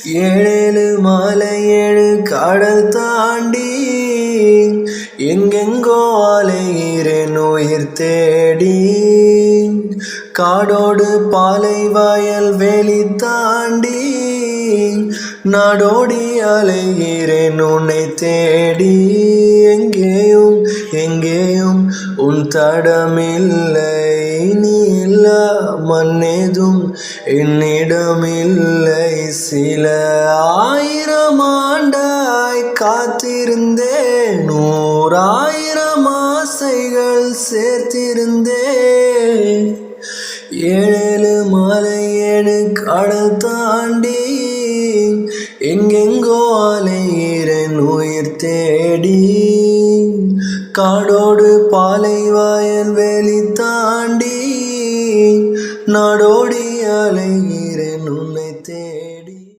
ஏழேழு மலை ஏழு கடல் தாண்டி எங்கெங்கோ அலைகிறேன் உயிர் தேடி. காடோடு பாலை வயல் வெளி தாண்டி நாடோடி அலைகிறேன் உன்னை தேடி. எங்கேயும் எங்கேயும் உன் தடமில்லை, நீ இல்லா மண்ணேதும் என்னிடமில்லை. சில ஆயிரம் ஆண்டாய் காத்திருந்தேன், 100,000 ஆசைகள் சேர்த்திருந்தேன். ஏழேழு மலை ஏழு கடல் தாண்டி எங்கெங்கோ அலைகிறேன் உயிர் தேடி. காடோடு பாலை